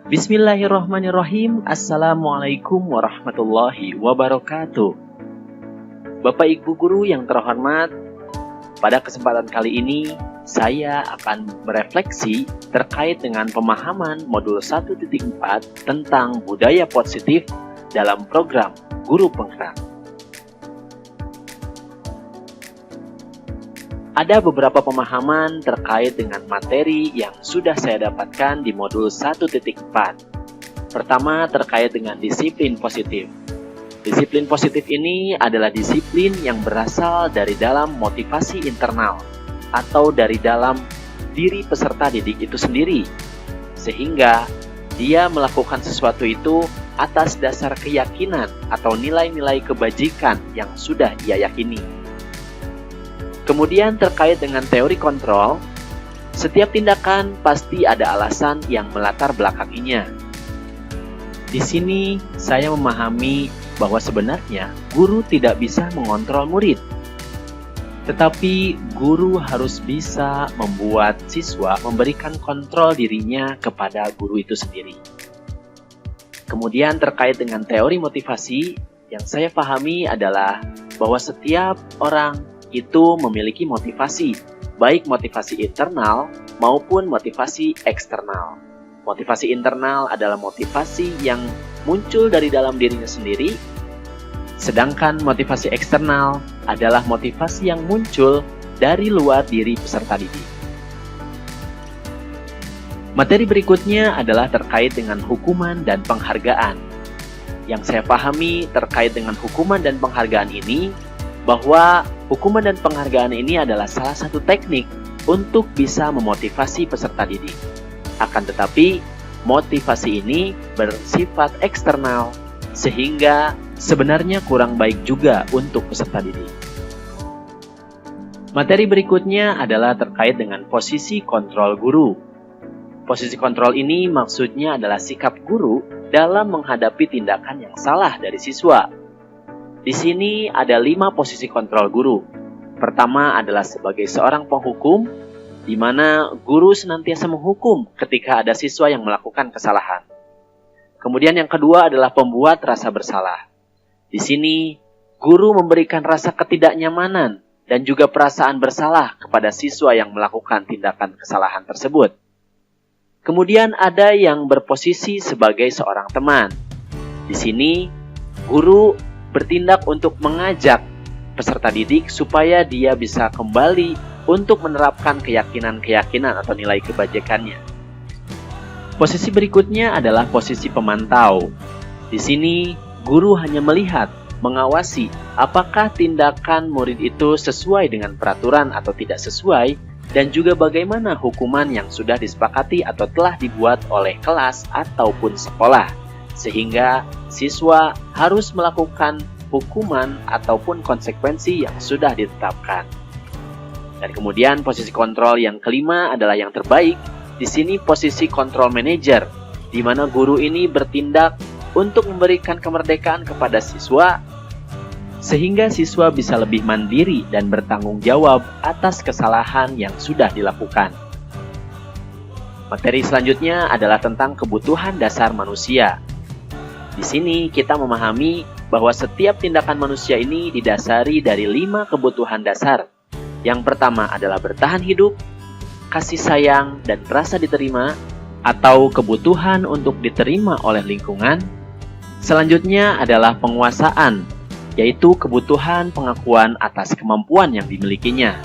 Bismillahirrahmanirrahim. Assalamualaikum warahmatullahi wabarakatuh. Bapak Ibu Guru yang terhormat, pada kesempatan kali ini saya akan berefleksi terkait dengan pemahaman modul 1.4 tentang budaya positif dalam program Guru Penggerak. Ada beberapa pemahaman terkait dengan materi yang sudah saya dapatkan di modul 1.4. Pertama, terkait dengan disiplin positif. Disiplin positif ini adalah disiplin yang berasal dari dalam motivasi internal atau dari dalam diri peserta didik itu sendiri, sehingga dia melakukan sesuatu itu atas dasar keyakinan atau nilai-nilai kebajikan yang sudah ia yakini. Kemudian terkait dengan teori kontrol, setiap tindakan pasti ada alasan yang melatar belakanginya. Di sini saya memahami bahwa sebenarnya guru tidak bisa mengontrol murid, tetapi guru harus bisa membuat siswa memberikan kontrol dirinya kepada guru itu sendiri. Kemudian terkait dengan teori motivasi, yang saya pahami adalah bahwa setiap orang itu memiliki motivasi, baik motivasi internal maupun motivasi eksternal. Motivasi internal adalah motivasi yang muncul dari dalam dirinya sendiri, sedangkan motivasi eksternal adalah motivasi yang muncul dari luar diri peserta didik. Materi berikutnya adalah terkait dengan hukuman dan penghargaan. Yang saya pahami terkait dengan hukuman dan penghargaan ini, bahwa hukuman dan penghargaan ini adalah salah satu teknik untuk bisa memotivasi peserta didik. Akan tetapi, motivasi ini bersifat eksternal, sehingga sebenarnya kurang baik juga untuk peserta didik. Materi berikutnya adalah terkait dengan posisi kontrol guru. Posisi kontrol ini maksudnya adalah sikap guru dalam menghadapi tindakan yang salah dari siswa. Di sini ada 5 posisi kontrol guru. Pertama adalah sebagai seorang penghukum, di mana guru senantiasa menghukum ketika ada siswa yang melakukan kesalahan. Kemudian yang kedua adalah pembuat rasa bersalah. Di sini, guru memberikan rasa ketidaknyamanan dan juga perasaan bersalah kepada siswa yang melakukan tindakan kesalahan tersebut. Kemudian ada yang berposisi sebagai seorang teman. Di sini, guru bertindak untuk mengajak peserta didik supaya dia bisa kembali untuk menerapkan keyakinan-keyakinan atau nilai kebajikannya. Posisi berikutnya adalah posisi pemantau. Di sini, guru hanya melihat, mengawasi apakah tindakan murid itu sesuai dengan peraturan atau tidak sesuai, dan juga bagaimana hukuman yang sudah disepakati atau telah dibuat oleh kelas ataupun sekolah, sehingga siswa harus melakukan hukuman ataupun konsekuensi yang sudah ditetapkan. Dan kemudian posisi kontrol yang kelima adalah yang terbaik. Di sini posisi kontrol manager, di mana guru ini bertindak untuk memberikan kemerdekaan kepada siswa, sehingga siswa bisa lebih mandiri dan bertanggung jawab atas kesalahan yang sudah dilakukan. Materi selanjutnya adalah tentang kebutuhan dasar manusia. Di sini kita memahami bahwa setiap tindakan manusia ini didasari dari 5 kebutuhan dasar. Yang pertama adalah bertahan hidup, kasih sayang dan rasa diterima, atau kebutuhan untuk diterima oleh lingkungan. Selanjutnya adalah penguasaan, yaitu kebutuhan pengakuan atas kemampuan yang dimilikinya.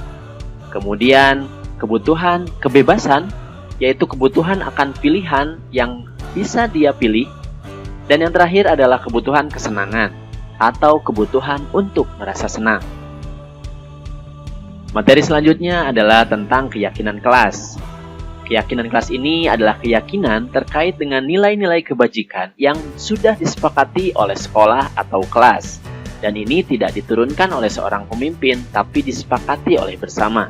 Kemudian kebutuhan kebebasan, yaitu kebutuhan akan pilihan yang bisa dia pilih. Dan yang terakhir adalah kebutuhan kesenangan atau kebutuhan untuk merasa senang. Materi selanjutnya adalah tentang keyakinan kelas. Keyakinan kelas ini adalah keyakinan terkait dengan nilai-nilai kebajikan yang sudah disepakati oleh sekolah atau kelas. Dan ini tidak diturunkan oleh seorang pemimpin, tapi disepakati oleh bersama.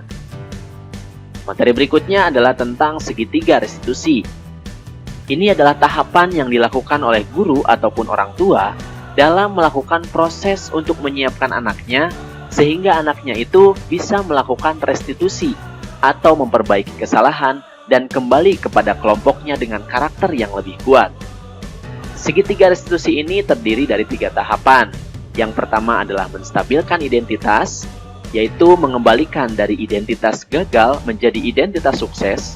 Materi berikutnya adalah tentang segitiga restitusi. Ini adalah tahapan yang dilakukan oleh guru ataupun orang tua dalam melakukan proses untuk menyiapkan anaknya, sehingga anaknya itu bisa melakukan restitusi atau memperbaiki kesalahan dan kembali kepada kelompoknya dengan karakter yang lebih kuat. Segitiga restitusi ini terdiri dari 3 tahapan. Yang pertama adalah menstabilkan identitas, yaitu mengembalikan dari identitas gagal menjadi identitas sukses.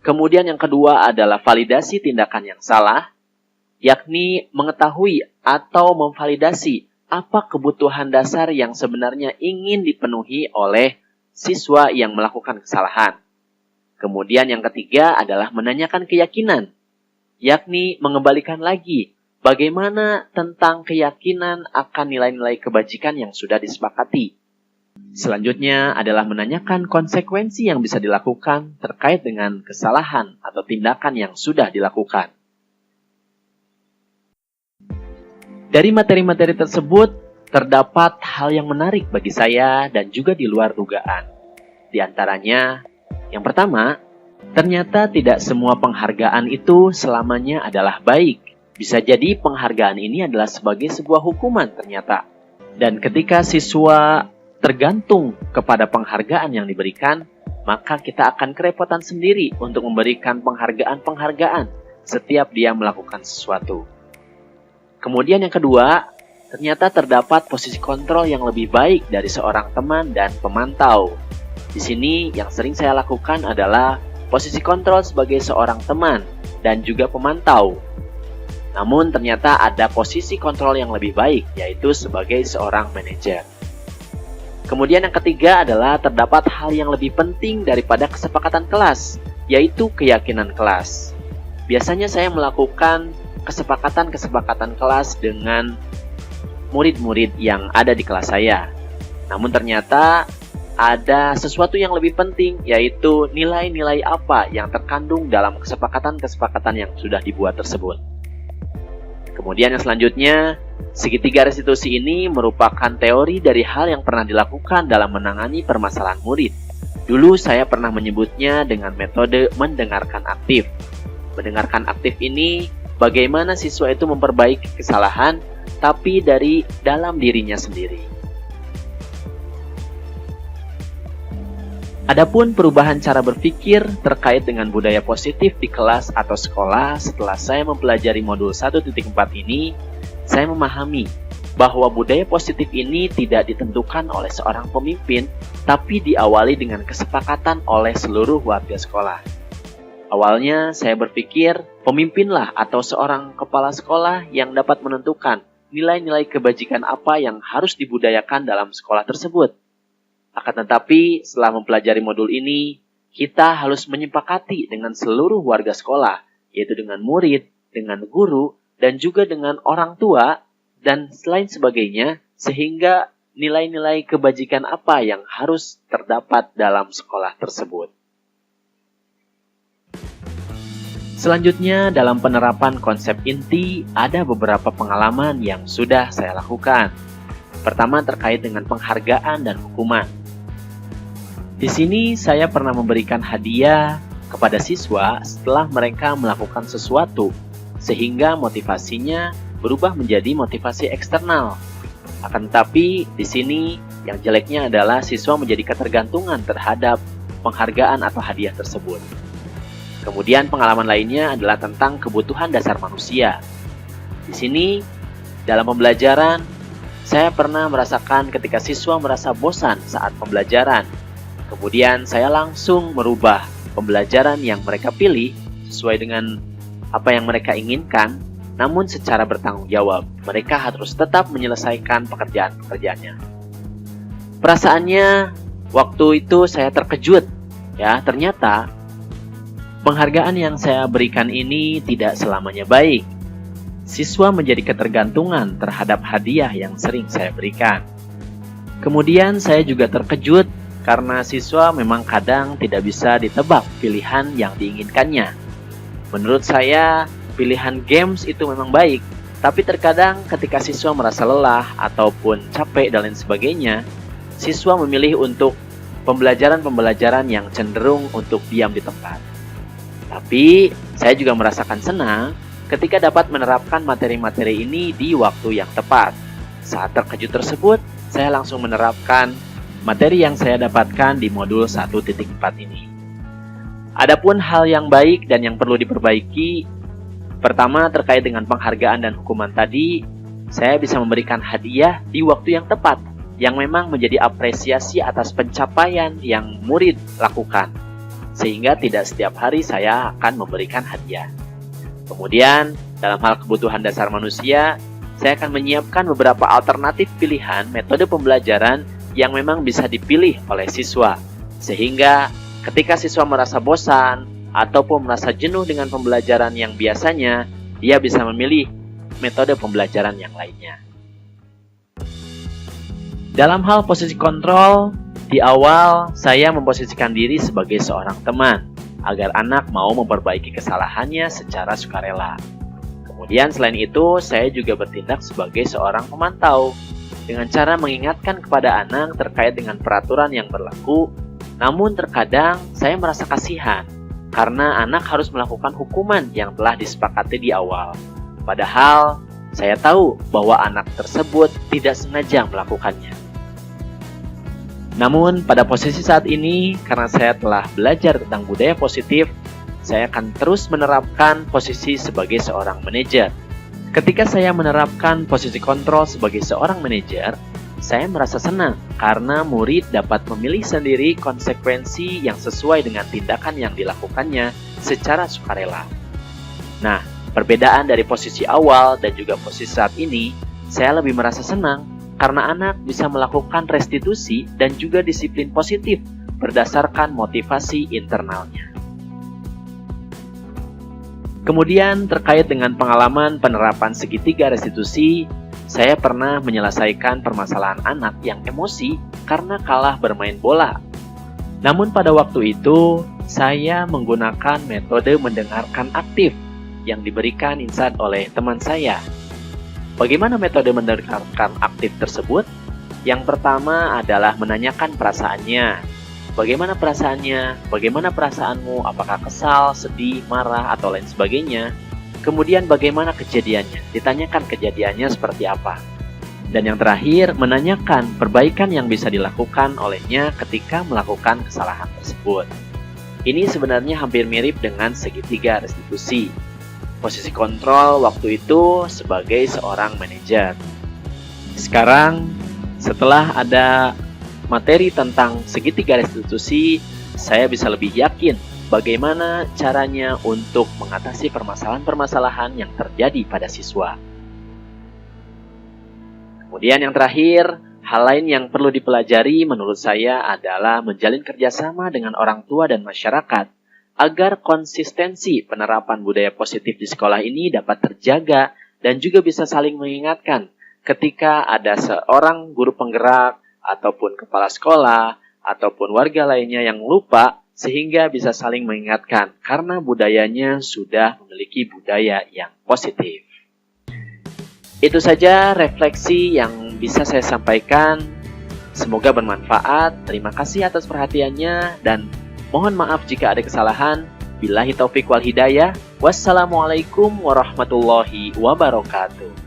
Kemudian yang kedua adalah validasi tindakan yang salah, yakni mengetahui atau memvalidasi apa kebutuhan dasar yang sebenarnya ingin dipenuhi oleh siswa yang melakukan kesalahan. Kemudian yang ketiga adalah menanyakan keyakinan, yakni mengembalikan lagi bagaimana tentang keyakinan akan nilai-nilai kebajikan yang sudah disepakati. Selanjutnya adalah menanyakan konsekuensi yang bisa dilakukan terkait dengan kesalahan atau tindakan yang sudah dilakukan. Dari materi-materi tersebut, terdapat hal yang menarik bagi saya dan juga di luar dugaan. Di antaranya, yang pertama, ternyata tidak semua penghargaan itu selamanya adalah baik. Bisa jadi penghargaan ini adalah sebagai sebuah hukuman ternyata. Dan ketika siswa tergantung kepada penghargaan yang diberikan, maka kita akan kerepotan sendiri untuk memberikan penghargaan-penghargaan setiap dia melakukan sesuatu. Kemudian yang kedua, ternyata terdapat posisi kontrol yang lebih baik dari seorang teman dan pemantau. Di sini yang sering saya lakukan adalah posisi kontrol sebagai seorang teman dan juga pemantau. Namun ternyata ada posisi kontrol yang lebih baik, yaitu sebagai seorang manajer. Kemudian yang ketiga adalah terdapat hal yang lebih penting daripada kesepakatan kelas, yaitu keyakinan kelas. Biasanya saya melakukan kesepakatan-kesepakatan kelas dengan murid-murid yang ada di kelas saya. Namun ternyata ada sesuatu yang lebih penting, yaitu nilai-nilai apa yang terkandung dalam kesepakatan-kesepakatan yang sudah dibuat tersebut. Kemudian yang selanjutnya, segitiga restitusi ini merupakan teori dari hal yang pernah dilakukan dalam menangani permasalahan murid. Dulu saya pernah menyebutnya dengan metode mendengarkan aktif. Mendengarkan aktif ini bagaimana siswa itu memperbaiki kesalahan, tapi dari dalam dirinya sendiri. Adapun perubahan cara berpikir terkait dengan budaya positif di kelas atau sekolah setelah saya mempelajari modul 1.4 ini, saya memahami bahwa budaya positif ini tidak ditentukan oleh seorang pemimpin, tapi diawali dengan kesepakatan oleh seluruh warga sekolah. Awalnya saya berpikir, pemimpinlah atau seorang kepala sekolah yang dapat menentukan nilai-nilai kebajikan apa yang harus dibudayakan dalam sekolah tersebut. Akan tetapi, setelah mempelajari modul ini, kita harus menyepakati dengan seluruh warga sekolah, yaitu dengan murid, dengan guru, dan juga dengan orang tua, dan selain sebagainya, sehingga nilai-nilai kebajikan apa yang harus terdapat dalam sekolah tersebut. Selanjutnya, dalam penerapan konsep inti, ada beberapa pengalaman yang sudah saya lakukan. Pertama, terkait dengan penghargaan dan hukuman. Di sini saya pernah memberikan hadiah kepada siswa setelah mereka melakukan sesuatu, sehingga motivasinya berubah menjadi motivasi eksternal. Akan tetapi, di sini yang jeleknya adalah siswa menjadi ketergantungan terhadap penghargaan atau hadiah tersebut. Kemudian pengalaman lainnya adalah tentang kebutuhan dasar manusia. Di sini, dalam pembelajaran, saya pernah merasakan ketika siswa merasa bosan saat pembelajaran. Kemudian saya langsung merubah pembelajaran yang mereka pilih sesuai dengan apa yang mereka inginkan, namun secara bertanggung jawab. Mereka harus tetap menyelesaikan pekerjaan-pekerjaannya. Perasaannya, waktu itu saya terkejut. Ternyata penghargaan yang saya berikan ini tidak selamanya baik. Siswa menjadi ketergantungan terhadap hadiah yang sering saya berikan. Kemudian saya juga terkejut karena siswa memang kadang tidak bisa ditebak pilihan yang diinginkannya. Menurut saya, pilihan games itu memang baik, tapi terkadang ketika siswa merasa lelah ataupun capek dan lain sebagainya, siswa memilih untuk pembelajaran-pembelajaran yang cenderung untuk diam di tempat. Tapi, saya juga merasakan senang ketika dapat menerapkan materi-materi ini di waktu yang tepat. Saat terkejut tersebut, saya langsung menerapkan materi yang saya dapatkan di modul 1.4 ini. Adapun hal yang baik dan yang perlu diperbaiki, pertama terkait dengan penghargaan dan hukuman tadi, saya bisa memberikan hadiah di waktu yang tepat, yang memang menjadi apresiasi atas pencapaian yang murid lakukan, sehingga tidak setiap hari saya akan memberikan hadiah. Kemudian, dalam hal kebutuhan dasar manusia, saya akan menyiapkan beberapa alternatif pilihan metode pembelajaran yang memang bisa dipilih oleh siswa, sehingga ketika siswa merasa bosan ataupun merasa jenuh dengan pembelajaran yang biasanya, dia bisa memilih metode pembelajaran yang lainnya. Dalam hal posisi kontrol, di awal saya memposisikan diri sebagai seorang teman, agar anak mau memperbaiki kesalahannya secara sukarela. Kemudian selain itu, saya juga bertindak sebagai seorang pemantau, dengan cara mengingatkan kepada anak terkait dengan peraturan yang berlaku. Namun terkadang saya merasa kasihan, karena anak harus melakukan hukuman yang telah disepakati di awal. Padahal, saya tahu bahwa anak tersebut tidak sengaja melakukannya. Namun, pada posisi saat ini, karena saya telah belajar tentang budaya positif, saya akan terus menerapkan posisi sebagai seorang manajer. Ketika saya menerapkan posisi kontrol sebagai seorang manajer, saya merasa senang karena murid dapat memilih sendiri konsekuensi yang sesuai dengan tindakan yang dilakukannya secara sukarela. Nah, perbedaan dari posisi awal dan juga posisi saat ini, saya lebih merasa senang karena anak bisa melakukan restitusi dan juga disiplin positif berdasarkan motivasi internalnya. Kemudian terkait dengan pengalaman penerapan segitiga restitusi, saya pernah menyelesaikan permasalahan anak yang emosi karena kalah bermain bola. Namun pada waktu itu, saya menggunakan metode mendengarkan aktif yang diberikan insight oleh teman saya. Bagaimana metode mendengarkan aktif tersebut? Yang pertama adalah menanyakan perasaannya. Bagaimana perasaannya? Bagaimana perasaanmu? Apakah kesal, sedih, marah, atau lain sebagainya? Kemudian bagaimana kejadiannya? Ditanyakan kejadiannya seperti apa. Dan yang terakhir, menanyakan perbaikan yang bisa dilakukan olehnya ketika melakukan kesalahan tersebut. Ini sebenarnya hampir mirip dengan segitiga restitusi. Posisi kontrol waktu itu sebagai seorang manajer. Sekarang, setelah ada materi tentang segitiga restitusi, saya bisa lebih yakin bagaimana caranya untuk mengatasi permasalahan-permasalahan yang terjadi pada siswa. Kemudian yang terakhir, hal lain yang perlu dipelajari menurut saya adalah menjalin kerjasama dengan orang tua dan masyarakat agar konsistensi penerapan budaya positif di sekolah ini dapat terjaga dan juga bisa saling mengingatkan ketika ada seorang guru penggerak ataupun kepala sekolah, ataupun warga lainnya yang lupa, sehingga bisa saling mengingatkan, karena budayanya sudah memiliki budaya yang positif. Itu saja refleksi yang bisa saya sampaikan. Semoga bermanfaat. Terima kasih atas perhatiannya, dan mohon maaf jika ada kesalahan. Billahi taufik wal hidayah. Wassalamualaikum warahmatullahi wabarakatuh.